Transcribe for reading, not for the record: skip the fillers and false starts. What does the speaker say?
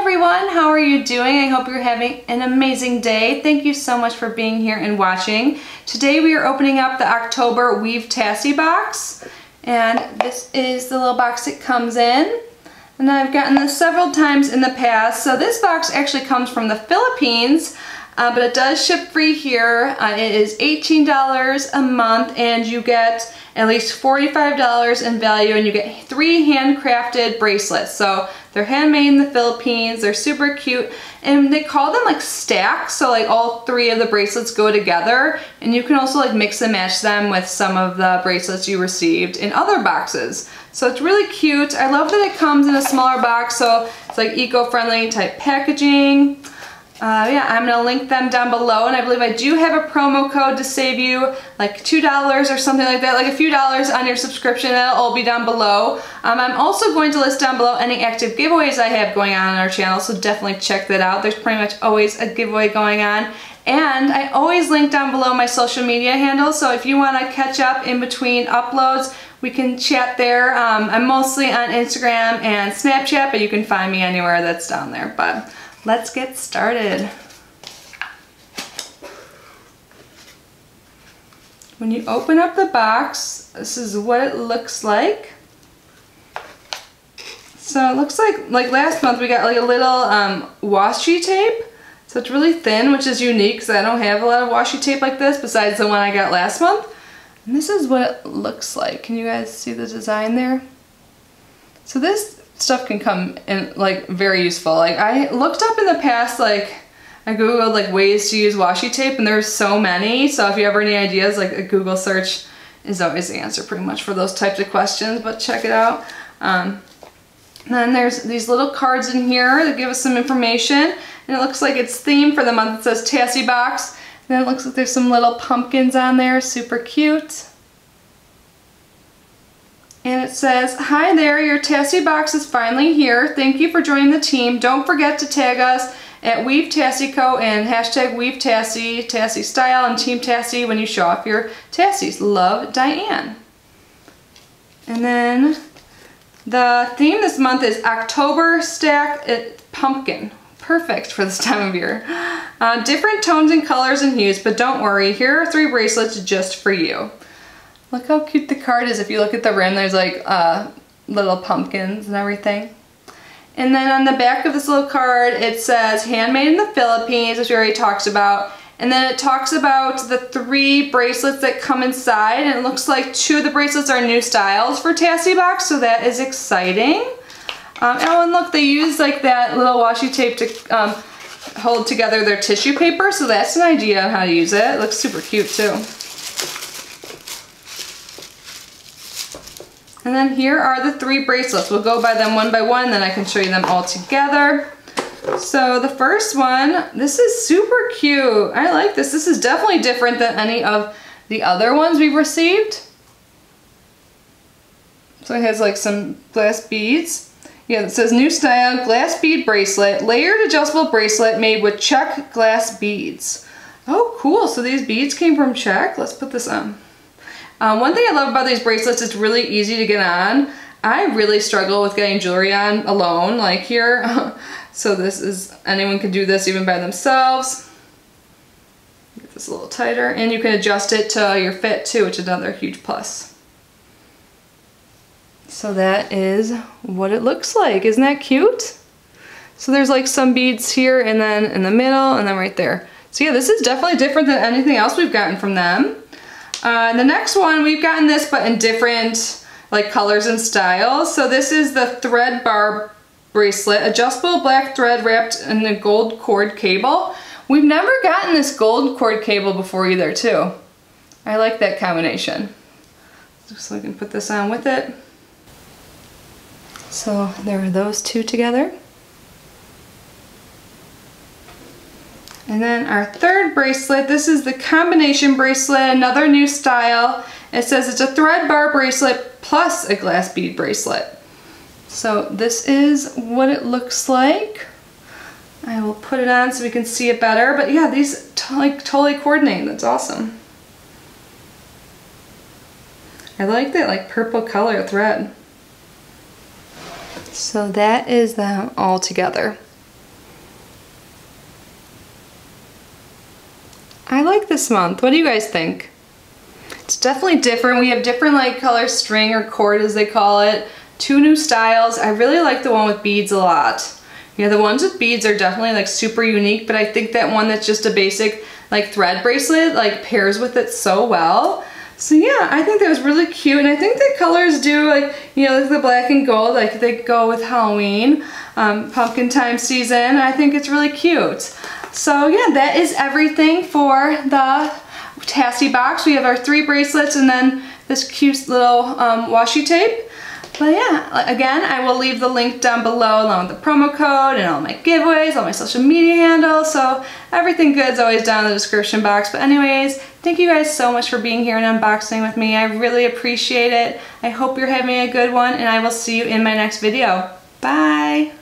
everyone, how are you doing? I hope you're having an amazing day. Thank you so much for being here and watching. Today we are opening up the October Weave Tassy box, and this is the little box it comes in. And I've gotten this several times in the past. So this box actually comes from the Philippines, but it does ship free here. It is $18 a month, and you get at least $45 in value, and you get 3 handcrafted bracelets. So they're handmade in the Philippines, they're super cute, and they call them like stacks, so like all 3 of the bracelets go together, and you can also like mix and match them with some of the bracelets you received in other boxes. So it's really cute. I love that it comes in a smaller box, so it's like eco-friendly type packaging. Yeah, I'm going to link them down below, and I believe I do have a promo code to save you like $2 or something like that, like a few dollars on your subscription. That'll all be down below. I'm also going to list down below any active giveaways I have going on our channel, so definitely check that out. There's pretty much always a giveaway going on. And I always link down below my social media handles, so if you want to catch up in between uploads, we can chat there. I'm mostly on Instagram and Snapchat, but you can find me anywhere that's down there. But let's get started. When you open up the box, this is what it looks like. So it looks like last month we got like a little washi tape. So it's really thin, which is unique because I don't have a lot of washi tape like this besides the one I got last month. And this is what it looks like. Can you guys see the design there? So this stuff can come in like very useful. Like I looked up in the past, like I googled like ways to use washi tape, and there's so many. So if you ever any ideas, like a Google search is always the answer pretty much for those types of questions, but check it out. And then there's these little cards in here that give us some information, and it looks like it's themed for the month. It says Tassy box. And then it looks like there's some little pumpkins on there, super cute. And it says, "Hi there, your Tassy box is finally here. Thank you for joining the team. Don't forget to tag us at Weave Tassy Co. and hashtag Weave Tassy, Tassy Style, and Team Tassy when you show off your Tassies. Love, Diane." And then the theme this month is October Stack Pumpkin. Perfect for this time of year. Different tones and colors and hues, but don't worry, here are 3 bracelets just for you. Look how cute the card is. If you look at the rim, there's like little pumpkins and everything. And then on the back of this little card, it says handmade in the Philippines, which we already talked about. And then it talks about the 3 bracelets that come inside, and it looks like 2 of the bracelets are new styles for Tassy box, so that is exciting. Oh, and look, they use like that little washi tape to hold together their tissue paper, so that's an idea on how to use it. It looks super cute too. And then here are the 3 bracelets. We'll go by them one by one, then I can show you them all together. So the first one, this is super cute. I like this. This is definitely different than any of the other ones we've received. So it has like some glass beads. Yeah, it says new style glass bead bracelet, layered adjustable bracelet made with Czech glass beads. Oh, cool. So these beads came from Czech. Let's put this on. One thing I love about these bracelets, it's really easy to get on. I really struggle with getting jewelry on alone, like here. So this is, anyone can do this even by themselves. Get this a little tighter, and you can adjust it to your fit too, which is another huge plus. So that is what it looks like. Isn't that cute? So there's like some beads here, and then in the middle, and then right there. So yeah, this is definitely different than anything else we've gotten from them. The next one, we've gotten this, but in different like colors and styles. So this is the thread bar bracelet, adjustable black thread wrapped in a gold cord cable. We've never gotten this gold cord cable before either too. I like that combination. So I can put this on with it. So there are those 2 together. And then our third bracelet, this is the combination bracelet, another new style. It says it's a thread bar bracelet plus a glass bead bracelet. So this is what it looks like. I will put it on so we can see it better, but yeah, these like totally coordinate. That's awesome. I like that like purple color thread. So that is them all together. I like this month. What do you guys think? It's definitely different. We have different like color string or cord as they call it. 2 new styles. I really like the one with beads a lot. Yeah, the ones with beads are definitely like super unique, but I think that one that's just a basic like thread bracelet like pairs with it so well. So yeah, I think that was really cute, and I think the colors do like, you know, like the black and gold, like they go with Halloween, pumpkin time season. I think it's really cute. So yeah, that is everything for the Tassy box. We have our 3 bracelets and then this cute little washi tape. But yeah, again, I will leave the link down below along with the promo code and all my giveaways, all my social media handles, so everything good is always down in the description box. But anyways, thank you guys so much for being here and unboxing with me. I really appreciate it. I hope you're having a good one, and I will see you in my next video. Bye!